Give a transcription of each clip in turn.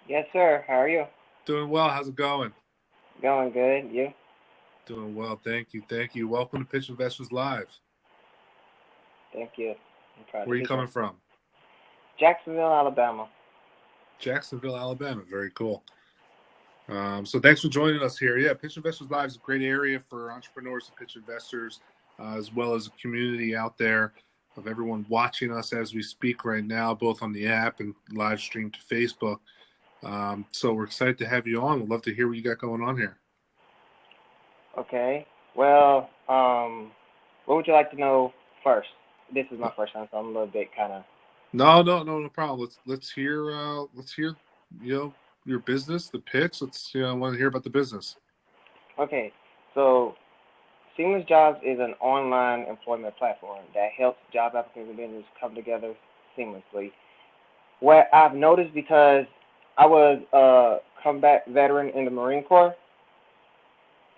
Yes, sir. How are you? Doing well. How's it going? Going good. You? Doing well. Thank you. Thank you. Welcome to Pitch Investors Live. Thank you. I'm proud to Where are you be here. coming from? Jacksonville, Alabama. Jacksonville, Alabama. Very cool. So thanks for joining us here. Yeah, Pitch Investors Live is a great area for entrepreneurs and pitch investors, as well as a community out there of everyone watching us as we speak right now, both on the app and live stream to Facebook. So we're excited to have you on. We'd love to hear what you got going on here. Okay. Well, what would you like to know first? This is my first time, so I'm a little bit kind of. No problem. Let's hear your business, the pitch. I want to hear about the business. Okay. So, Seamless Jobs is an online employment platform that helps job applicants and businesses come together seamlessly. What I've noticed because I was a combat veteran in the Marine Corps,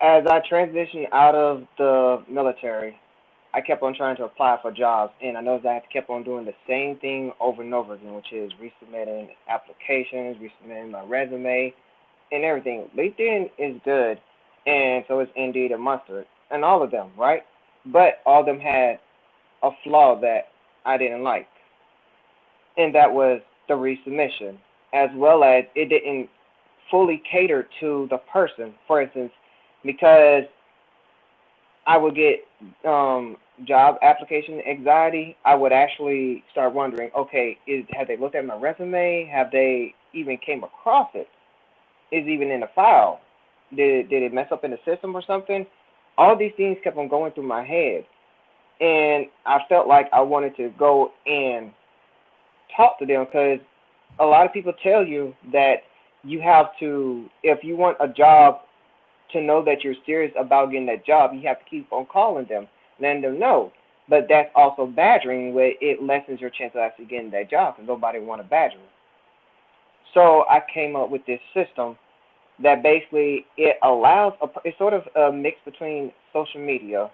as I transitioned out of the military, I kept on trying to apply for jobs, and I noticed I kept on doing the same thing over and over again, which is resubmitting applications, resubmitting my resume, and everything. LinkedIn is good, and so is Indeed and Mustard, and all of them, right? But all of them had a flaw that I didn't like, and that was the resubmission, as well as it didn't fully cater to the person. For instance, because I would get job application anxiety. I would actually start wondering, okay, have they looked at my resume? Have they even came across it? Is it even in the file? Did it mess up in the system or something? All these things kept on going through my head, and I felt like I wanted to go and talk to them because a lot of people tell you that you have to, if you want a job to know that you're serious about getting that job, you have to keep on calling them, letting them know. But that's also badgering, where it lessens your chance of actually getting that job because nobody want to badger. So I came up with this system that basically it allows it's sort of a mix between social media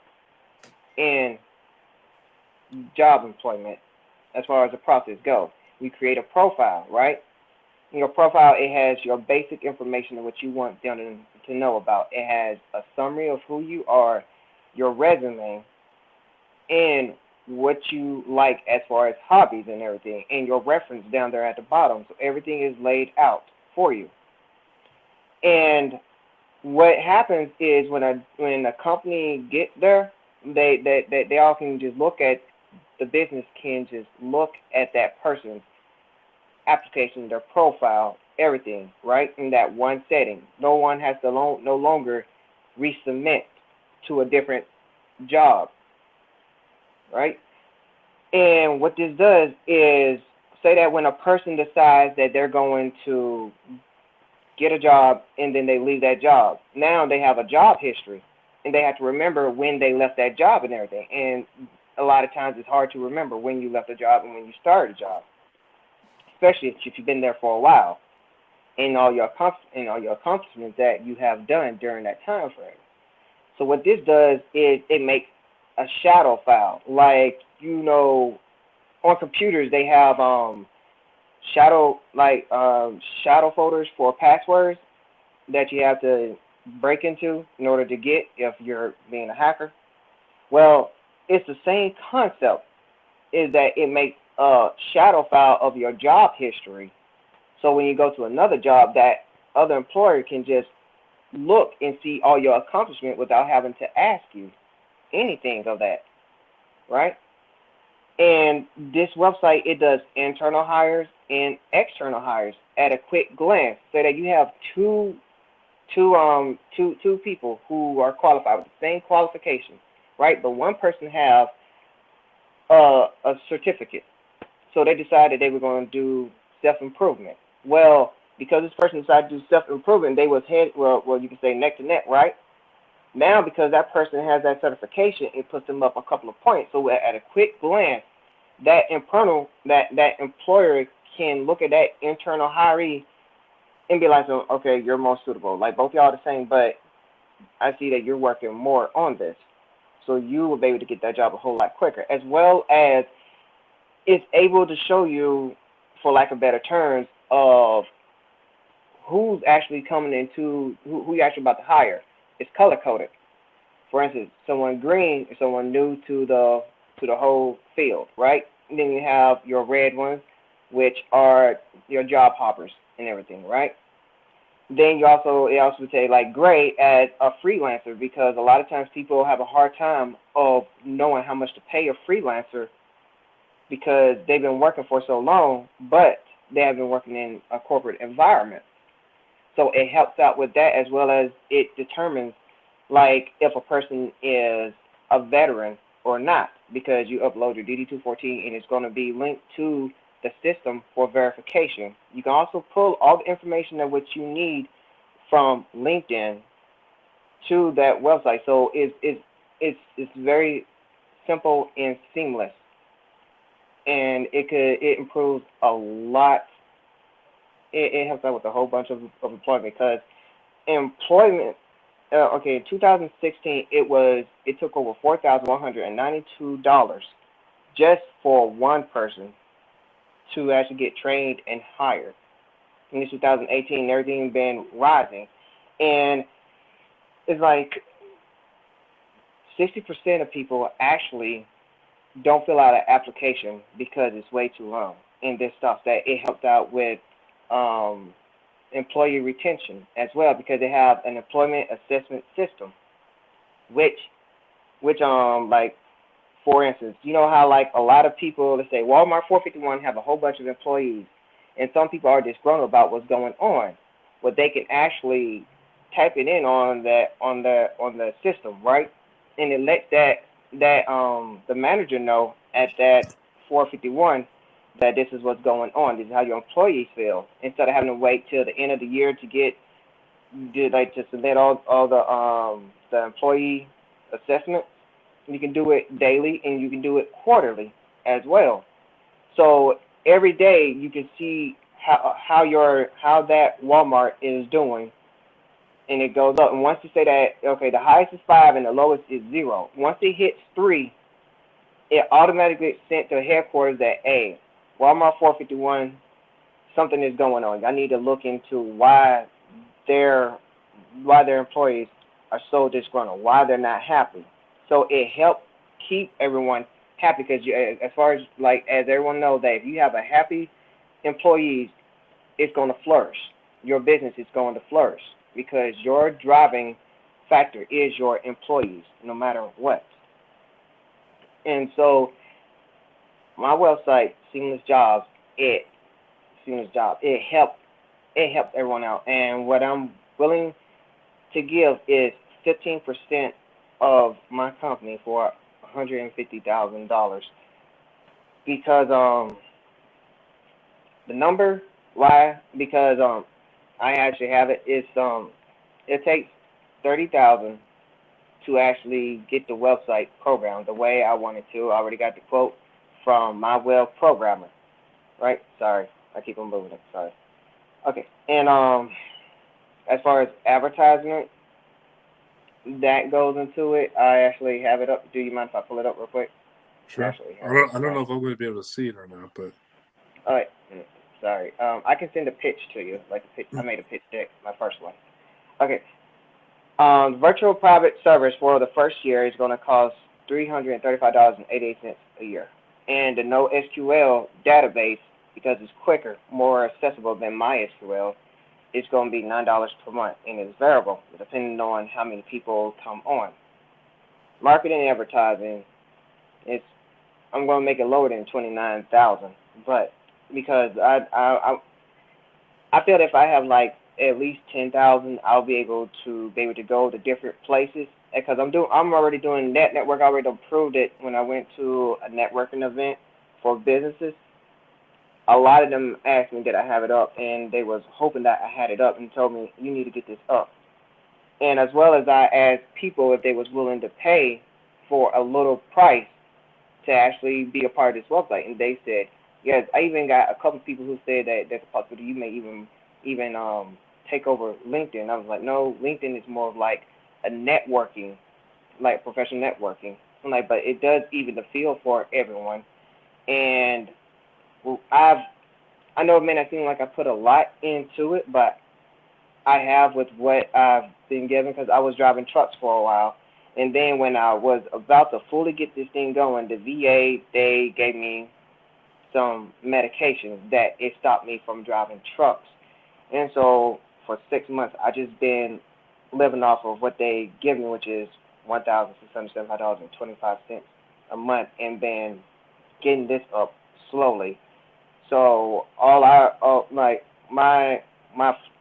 and job employment as far as the process goes. We create a profile, right? In your profile, it has your basic information of what you want them to know about. It has a summary of who you are, your resume, and what you like as far as hobbies and everything, and your reference down there at the bottom. So everything is laid out for you. And what happens is when a company gets there, they all can just look at the business can just look at that person's application, their profile, everything, right, in that one setting. No one has to no longer resubmit to a different job, right? And what this does is say that when a person decides that they're going to get a job and then they leave that job, now they have a job history and they have to remember when they left that job and everything. And a lot of times it's hard to remember when you left a job and when you started a job, especially if you've been there for a while, and all your accomplishments that you have done during that time frame. So what this does is it makes a shadow file. Like, on computers they have shadow folders for passwords that you have to break into in order to get if you're being a hacker. Well, it's the same concept. Is that it makes a shadow file of your job history. So when you go to another job, that other employer can just look and see all your accomplishment without having to ask you anything of that, right? And this website, it does internal hires and external hires at a quick glance, so that you have two people who are qualified with the same qualifications, right? But one person have a certificate, so they decided they were going to do self improvement. Well, because this person decided to do self improvement, they was you can say neck to neck, right? Now, because that person has that certification, it puts them up a couple of points. So at a quick glance, that employer can look at that internal hiree and be like, "So, okay, you're more suitable. Like, both y'all are the same, but I see that you're working more on this, so you will be able to get that job a whole lot quicker." As well as it's able to show you, for lack of better terms, of who's actually coming into who you're actually about to hire. It's color coded. For instance, someone green is someone new to the whole field, right? And then you have your red ones, which are your job hoppers and everything, right? Then it also would say like gray as a freelancer because a lot of times people have a hard time of knowing how much to pay a freelancer because they've been working for so long, but they have been working in a corporate environment. So it helps out with that as well as it determines like if a person is a veteran or not because you upload your DD-214 and it's going to be linked to the system for verification. You can also pull all the information of what you need from LinkedIn to that website. So it's very simple and seamless, and it improves a lot. It helps out with a whole bunch of employment because employment. In 2016, it took over $4,192 just for one person to actually get trained and hired. In 2018, everything been rising, and it's like 60% of people actually don't fill out an application because it's way too long. And this stuff that it helps out with employee retention as well because they have an employment assessment system, which like for instance, you know how like a lot of people, let's say Walmart 451 have a whole bunch of employees, and some people are disgruntled about what's going on. Well, they can actually type it in on the system, right? And it lets the manager know at that 451 that this is what's going on. This is how your employees feel. Instead of having to wait till the end of the year to to submit all the employee assessments, you can do it daily and you can do it quarterly as well. So every day you can see how that Walmart is doing, and it goes up. And once you say that, okay, the highest is 5 and the lowest is 0. Once it hits 3, it automatically gets sent to headquarters that, hey, Walmart 451, something is going on. Y'all need to look into why their employees are so disgruntled, why they're not happy. So it helps keep everyone happy because as far as like as everyone knows that if you have a happy employees, it's going to flourish. Your business is going to flourish because your driving factor is your employees, no matter what. And so my website, Seamless Jobs, it helps everyone out. And what I'm willing to give is 15% of my company for $150,000 because the number why because I actually have it. It takes 30,000 to actually get the website programmed the way I wanted to. I already got the quote from my web programmer. Right? Sorry, I keep on moving it. Sorry. Okay, and as far as advertisement that goes into it, I actually have it up. Do you mind if I pull it up real quick? Sure. I don't know if I'm going to be able to see it or not, but. All right. Sorry. I can send a pitch to you. Like a pitch. I made a pitch deck, my first one. Okay. Virtual private service for the first year is going to cost $335.88 a year, and the NoSQL database, because it's quicker, more accessible than MySQL, it's going to be $9 per month, and it's variable depending on how many people come on. Marketing and advertising, I'm going to make it lower than $29,000, but because I feel that if I have like at least 10,000, I'll be able to go to different places because I'm already doing network. I already proved it when I went to a networking event for businesses. A lot of them asked me did I have it up, and they was hoping that I had it up and told me you need to get this up. And as well as I asked people if they was willing to pay for a little price to actually be a part of this website, and they said yes. I even got a couple of people who said that there's a possibility you may even take over LinkedIn. I was like, no, LinkedIn is more of like a networking, like professional networking. I'm like, but it does even the feel for everyone. And I know it may not seem like I put a lot into it, but I have with what I've been given because I was driving trucks for a while. And then when I was about to fully get this thing going, the VA, they gave me some medication that it stopped me from driving trucks. And so for 6 months, I just been living off of what they give me, which is $1,675.25 a month, and then getting this up slowly. So like my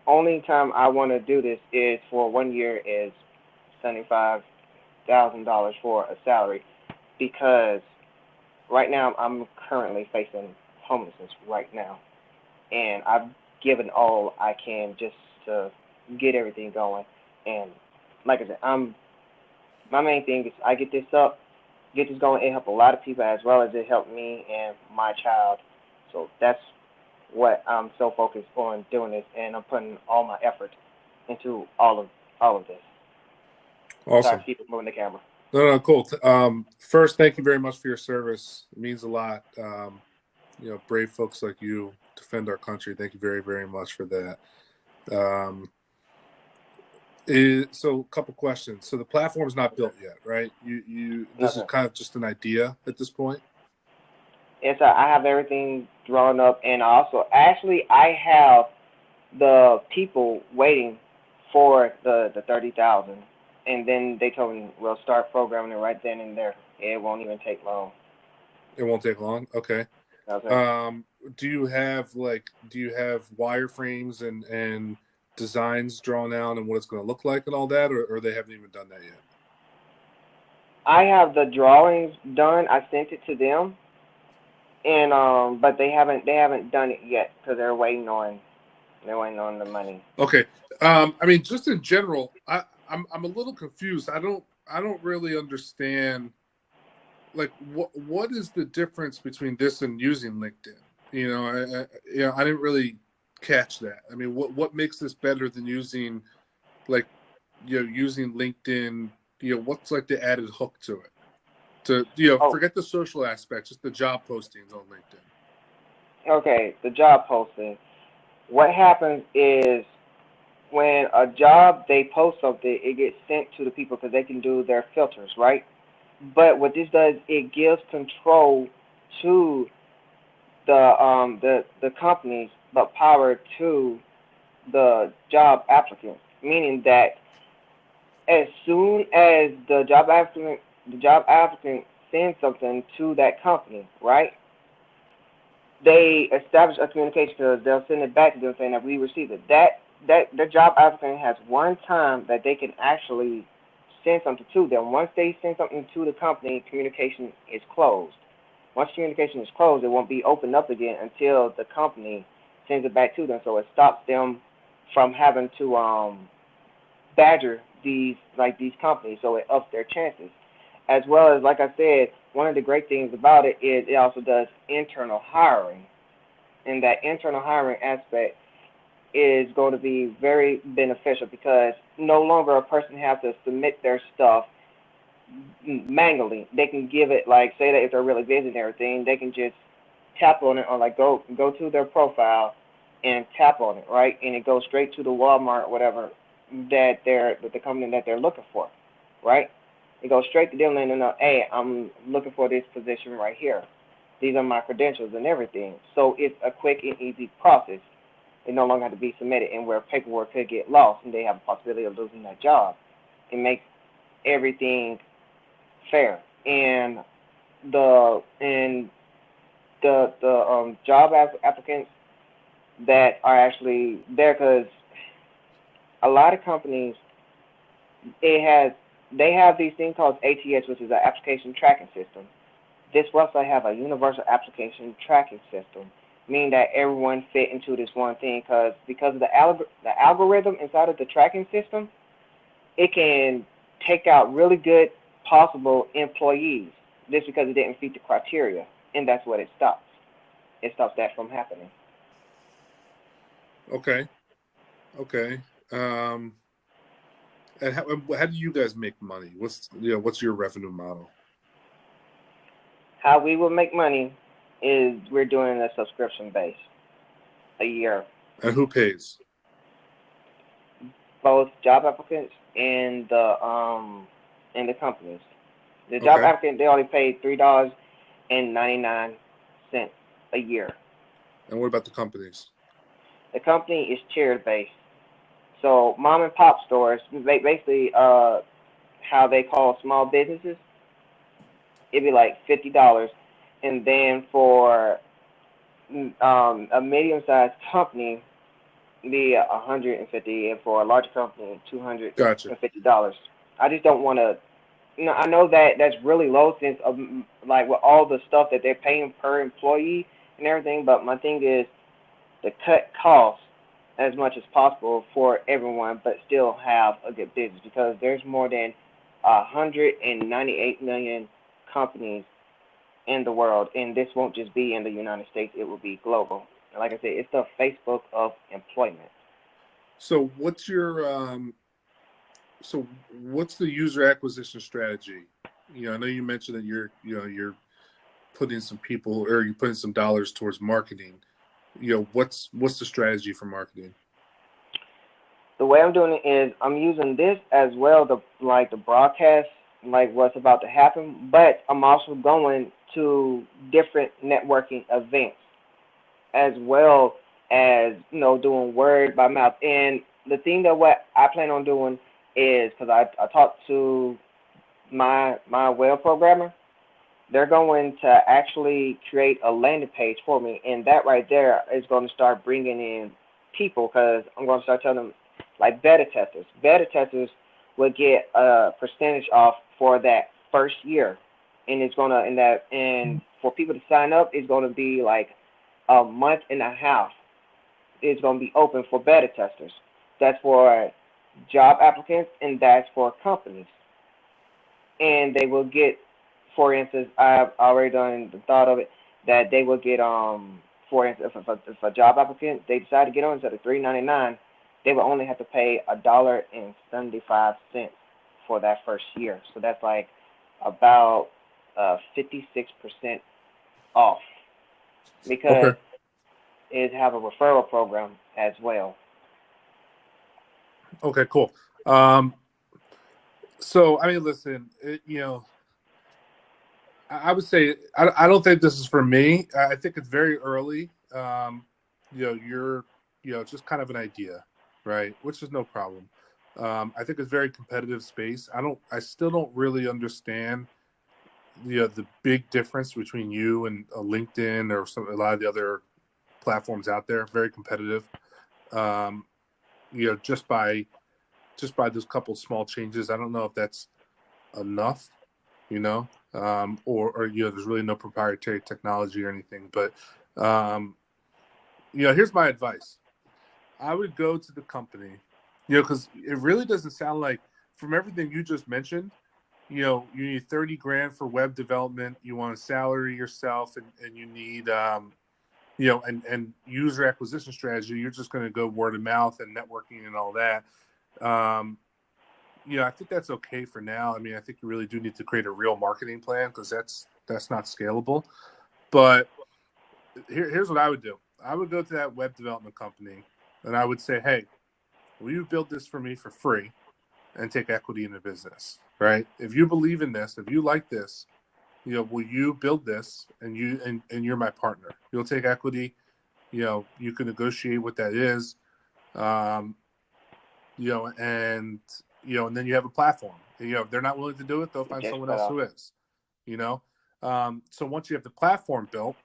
only time I want to do this is for 1 year is $75,000 for a salary because right now I'm currently facing homelessness right now, and I've given all I can just to get everything going. And like I said, my main thing is I get this going. It helped a lot of people as well as it helped me and my child. So that's what I'm so focused on doing this, and I'm putting all my effort into all of this. Sorry Awesome. to keep moving the camera. No, cool. First, thank you very much for your service. It means a lot. Brave folks like you defend our country. Thank you very, very much for that. So a couple questions. So the platform's not built yet, right? This is kind of just an idea at this point? Yes, I have everything drawn up, and also I have the people waiting for the 30,000, and then they told me we'll start programming it right then and there. It won't even take long. It won't take long. Okay. Do you have wireframes and designs drawn out and what it's going to look like and all that, or they haven't even done that yet? I have the drawings done. I sent it to them, and but they haven't done it yet because they're waiting on the money. Okay. I mean, just in general, I'm a little confused. I don't really understand. Like, what is the difference between this and using LinkedIn? I didn't really catch that. I mean, what makes this better than using using LinkedIn? What's like the added hook to it? Forget the social aspect, just the job postings on LinkedIn. Okay, the job posting. What happens is when a job they post something, it gets sent to the people because they can do their filters, right? But what this does, it gives control to the companies, but power to the job applicants. Meaning that as soon as the job applicant sends something to that company, right? They establish a communication because they'll send it back to them saying that we received it. That the job applicant has one time that they can actually send something to them. Once they send something to the company, communication is closed. Once communication is closed, it won't be opened up again until the company sends it back to them. So it stops them from having to badger these companies. So it ups their chances. As well as, like I said, one of the great things about it is it also does internal hiring. And that internal hiring aspect is going to be very beneficial because no longer a person has to submit their stuff manually. They can give it, like, say that if they're really busy and everything, they can just tap on it or like go to their profile and tap on it, right? And it goes straight to the Walmart, whatever, that the company that they're looking for, right? It goes straight to them, letting them know, hey, I'm looking for this position right here. These are my credentials and everything. So it's a quick and easy process. It no longer have to be submitted, and where paperwork could get lost and they have a possibility of losing that job. It makes everything fair. And the job applicants that are actually there, because a lot of companies, they have these things called ATS, which is an application tracking system. This will also have a universal application tracking system, meaning that everyone fit into this one thing because of the algorithm inside of the tracking system, it can take out really good possible employees just because it didn't meet the criteria, and that's what it stops. It stops that from happening. Okay. And how do you guys make money? What's your revenue model? How we will make money is we're doing a subscription base a year. And who pays? both job applicants and the companies. The job Okay. applicant, they only pay $3.99 a year. And what about the companies? The company is charity based. So mom and pop stores, basically, how they call small businesses, it'd be like $50, and then for a medium sized company, be 150, and for a large company, Gotcha. $250. I just don't want to. I know that that's really low since like with all the stuff that they're paying per employee and everything. But my thing is to cut costs as much as possible for everyone, but still have a good business because there's more than 198 million companies in the world, and this won't just be in the United States; it will be global. Like I said, it's the Facebook of employment. So what's the user acquisition strategy? I know you mentioned that you're putting some people, or you're putting some dollars towards marketing. What's the strategy for marketing? The way I'm doing it is I'm using this as well to like the broadcast like what's about to happen, but I'm also going to different networking events as well as doing word by mouth. And the thing that what I plan on doing is because I talked to my web programmer, they're going to actually create a landing page for me, and that right there is going to start bringing in people because I'm going to start telling them like beta testers. Beta testers will get a percentage off for that first year, and it's gonna and for people to sign up, it's going to be like a month and a half. It's going to be open for beta testers. That's for job applicants, and that's for companies, and they will get, for instance, I've already done the thought of it, that they will get, for instance, if a job applicant, they decide to get on instead of $3.99, they will only have to pay $1.75 for that first year. So that's like about 56% off because Okay. it have a referral program as well. Okay, cool. Um, so, I mean, listen, I would say I don't think this is for me. I think it's very early. You're, it's just kind of an idea, right? Which is no problem. I think it's very competitive space. I still don't really understand, the big difference between you and a LinkedIn or a lot of the other platforms out there. Very competitive. Um, just by those couple small changes, I don't know if that's enough, or there's really no proprietary technology or anything. But here's my advice. I would go to the company, because it really doesn't sound like, from everything you just mentioned, you need 30 grand for web development. You want to salary yourself, and you need, and user acquisition strategy. You're just going to go word of mouth and networking and all that. I think that's okay for now. I mean, I think you really do need to create a real marketing plan because that's not scalable. But here's what I would do. I would go to that web development company and I would say, hey, will you build this for me for free and take equity in the business, right? If you believe in this, if you like this, will you build this and you're my partner? You'll take equity. You can negotiate what that is. And and then you have a platform. If they're not willing to do it, they'll find Just someone cut else off. who is. So once you have the platform built,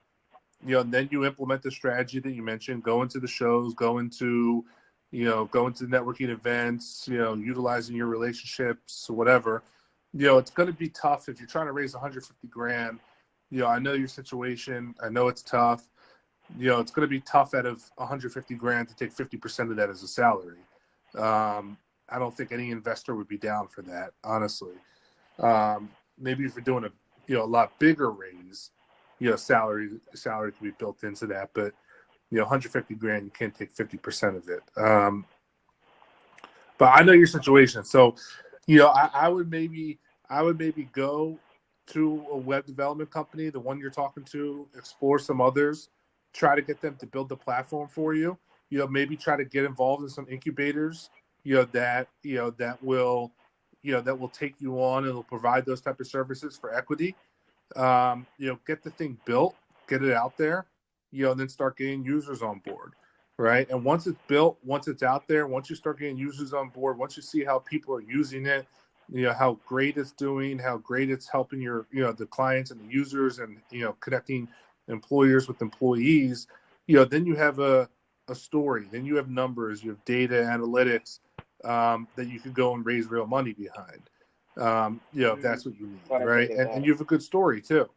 then you implement the strategy that you mentioned. Go into the shows, go into networking events. Utilizing your relationships, whatever. It's going to be tough if you're trying to raise 150 grand. I know your situation. I know it's tough. It's going to be tough out of 150 grand to take 50% of that as a salary. I don't think any investor would be down for that, honestly. Maybe if you're doing a lot bigger raise, salary can be built into that, but 150 grand, you can't take 50% of it. But I know your situation, so I would maybe go to a web development company, the one you're talking to, explore some others, try to get them to build the platform for you. Maybe try to get involved in some incubators, that will take you on and will provide those type of services for equity. Get the thing built, get it out there, and then start getting users on board, right? And once it's built, once it's out there, once you start getting users on board, once you see how people are using it, how great it's doing, how great it's helping your, the clients and the users, and connecting employers with employees, then you have a story, then you have numbers, you have data analytics that you could go and raise real money behind. If that's what you need, right? And you have a good story too.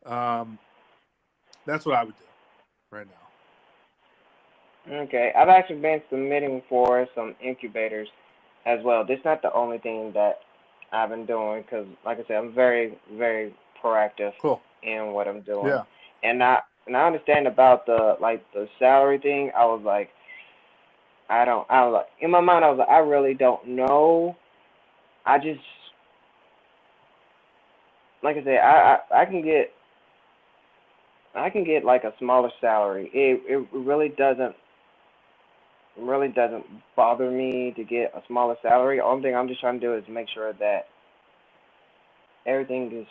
That's what I would do right now. Okay, I've actually been submitting for some incubators as well. This is not the only thing that I've been doing because, like I said, I'm very, very proactive in what I'm doing. Yeah. And I understand about the salary thing. I was like, in my mind, I was like, I really don't know. I just, like I said, I can get like a smaller salary. It really doesn't bother me to get a smaller salary. Only thing I'm just trying to do is make sure that everything is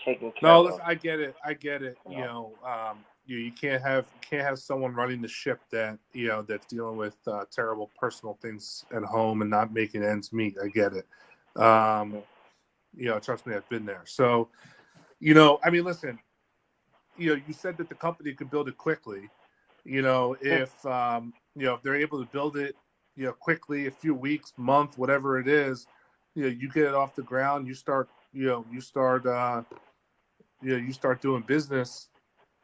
taken care of. No, I get it. You can't have someone running the ship that that's dealing with terrible personal things at home and not making ends meet. I get it. Trust me, I've been there. So, listen, you said that the company could build it quickly. If they're able to build it, quickly, a few weeks, month, whatever it is, you get it off the ground, you start doing business,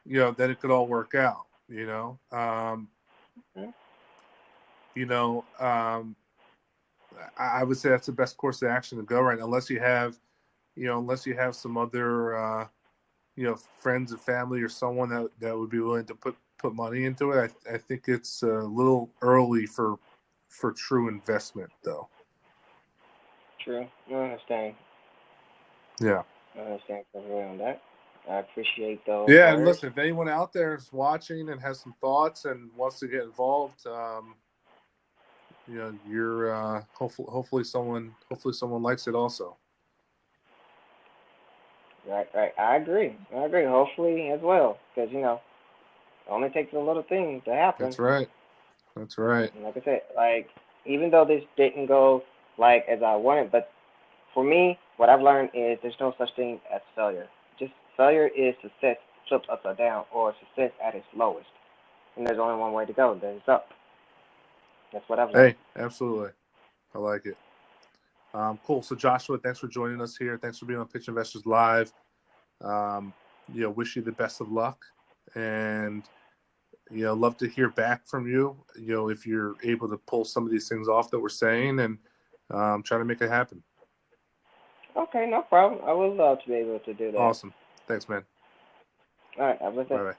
then it could all work out, I would say that's the best course of action to go right now, unless you have some other, friends and family or someone that would be willing to put money into it. I think it's a little early for true investment, though. True. I understand. Yeah. I understand completely on that. I appreciate those. Yeah, and listen, if anyone out there is watching and has some thoughts and wants to get involved, you're hopefully someone likes it also. Right. I agree. Hopefully as well, because it only takes a little thing to happen. That's right. And like I said, even though this didn't go as I wanted, but for me, what I've learned is there's no such thing as failure. Just failure is success flipped upside down, or success at its lowest. And there's only one way to go. There's up. That's what I've learned. Hey, absolutely. I like it. Cool. So Joshua, thanks for joining us here. Thanks for being on Pitch Investors Live. Wish you the best of luck, and love to hear back from you. If you're able to pull some of these things off that we're saying, and try to make it happen. Okay, no problem. I would love to be able to do that. Awesome. Thanks, man. All right. Have a good day. Bye-bye.